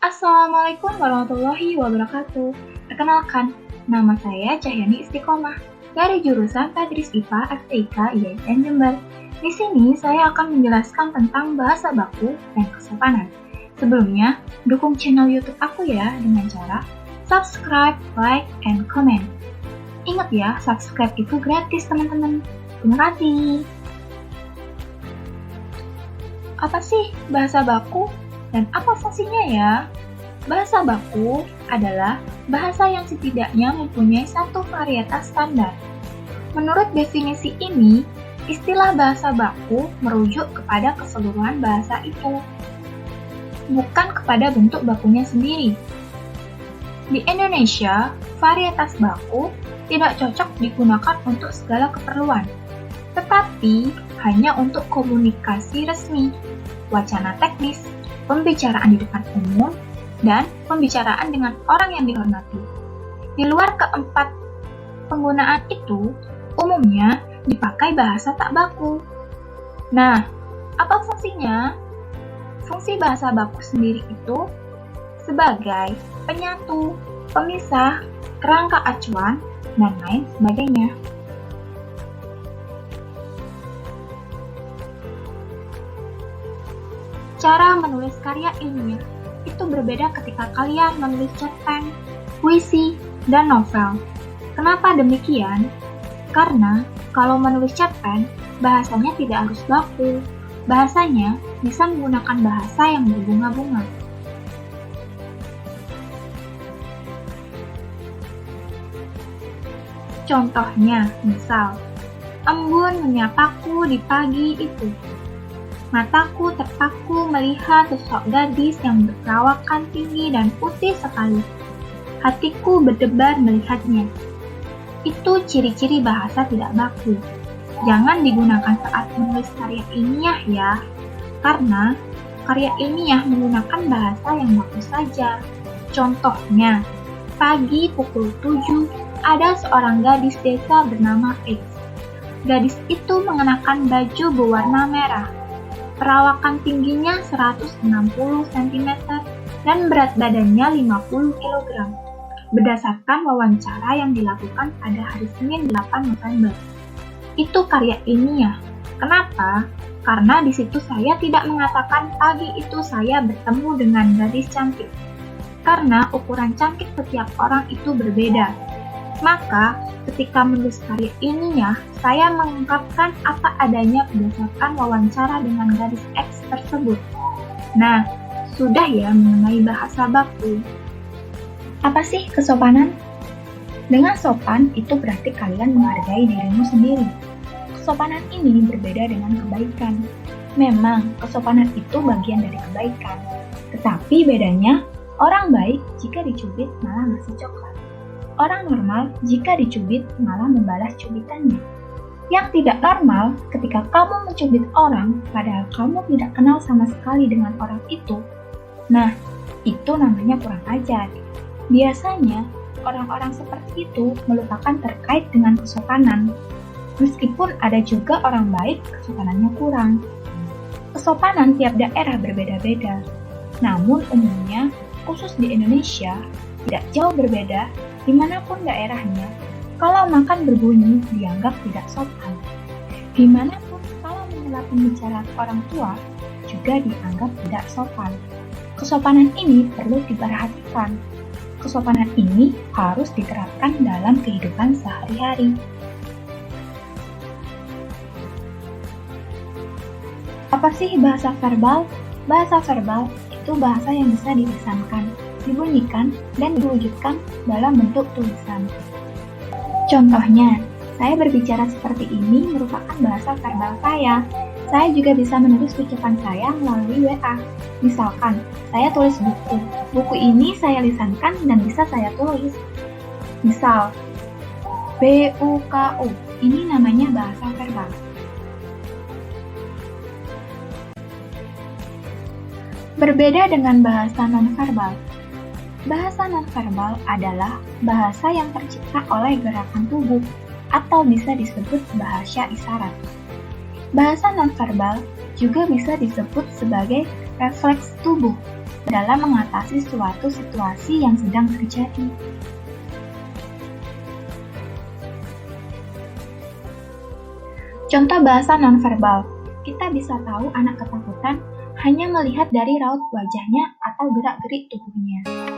Assalamualaikum warahmatullahi wabarakatuh. Perkenalkan, nama saya Cahyani Istiqomah dari jurusan Tadris IPA FTIK IAIN Jember. Di sini saya akan menjelaskan tentang bahasa baku dan kesopanan. Sebelumnya, dukung channel YouTube aku ya dengan cara subscribe, like, and comment. Ingat ya, subscribe itu gratis teman-teman. Terima kasih. Apa sih bahasa baku dan apa fungsinya ya? Bahasa baku adalah bahasa yang setidaknya mempunyai satu varietas standar. Menurut definisi ini, istilah bahasa baku merujuk kepada keseluruhan bahasa itu, bukan kepada bentuk bakunya sendiri. Di Indonesia, varietas baku tidak cocok digunakan untuk segala keperluan, tetapi hanya untuk komunikasi resmi, wacana teknis, pembicaraan di depan umum, dan pembicaraan dengan orang yang dihormati. Di luar keempat penggunaan itu, umumnya dipakai bahasa tak baku. Nah, apa fungsinya? Fungsi bahasa baku sendiri itu sebagai penyatu, pemisah, kerangka acuan, dan lain sebagainya. Cara menulis karya ilmiah itu berbeda ketika kalian menulis cerpen, puisi, dan novel. Kenapa demikian? Karena kalau menulis cerpen, bahasanya tidak harus baku. Bahasanya bisa menggunakan bahasa yang berbunga-bunga. Contohnya, misal, embun menyapaku di pagi itu. Mataku terpaku melihat sosok gadis yang berperawakan tinggi dan putih sekali. Hatiku berdebar melihatnya. Itu ciri-ciri bahasa tidak baku. Jangan digunakan saat menulis karya ilmiah ya, karena karya ilmiah menggunakan bahasa yang baku saja. Contohnya, pagi pukul 7 ada seorang gadis desa bernama X. Gadis itu mengenakan baju berwarna merah. Perawakan tingginya 160 cm dan berat badannya 50 kg. Berdasarkan wawancara yang dilakukan pada hari Senin 8 November. Itu karya ilmiah. Kenapa? Karena di situ saya tidak mengatakan pagi itu saya bertemu dengan gadis cantik. Karena ukuran cantik setiap orang itu berbeda. Maka, ketika menulis karya ilmiah, saya mengungkapkan apa adanya berdasarkan wawancara dengan gadis X tersebut. Nah, sudah ya mengenai bahasa baku. Apa sih kesopanan? Dengan sopan, itu berarti kalian menghargai dirimu sendiri. Kesopanan ini berbeda dengan kebaikan. Memang, kesopanan itu bagian dari kebaikan. Tetapi bedanya, orang baik jika dicubit malah ngasih coklat. Orang normal jika dicubit malah membalas cubitannya. Yang tidak normal ketika kamu mencubit orang padahal kamu tidak kenal sama sekali dengan orang itu. Nah, itu namanya kurang ajar. Biasanya, orang-orang seperti itu melupakan terkait dengan kesopanan. Meskipun ada juga orang baik, kesopanannya kurang. Kesopanan tiap daerah berbeda-beda. Namun umumnya, khusus di Indonesia, tidak jauh berbeda dimanapun daerahnya. Kalau makan berbunyi, dianggap tidak sopan. Dimanapun kalau menyela pembicaraan orang tua, juga dianggap tidak sopan. Kesopanan ini perlu diperhatikan. Kesopanan ini harus diterapkan dalam kehidupan sehari-hari. Apa sih bahasa verbal? Bahasa verbal itu bahasa yang bisa dilisankan, dibunyikan, dan diwujudkan dalam bentuk tulisan. Contohnya, saya berbicara seperti ini merupakan bahasa verbal saya. Saya juga bisa menulis ucapan saya melalui WA. Misalkan, saya tulis buku. Buku ini saya lisankan dan bisa saya tulis. Misal, BUKU. Ini namanya bahasa verbal. Berbeda dengan bahasa nonverbal. Bahasa nonverbal adalah bahasa yang tercipta oleh gerakan tubuh atau bisa disebut bahasa isyarat. Bahasa nonverbal juga bisa disebut sebagai refleks tubuh. dalam mengatasi suatu situasi yang sedang terjadi. Contoh bahasa nonverbal. Kita bisa tahu anak ketakutan hanya melihat dari raut wajahnya atau gerak-gerik tubuhnya.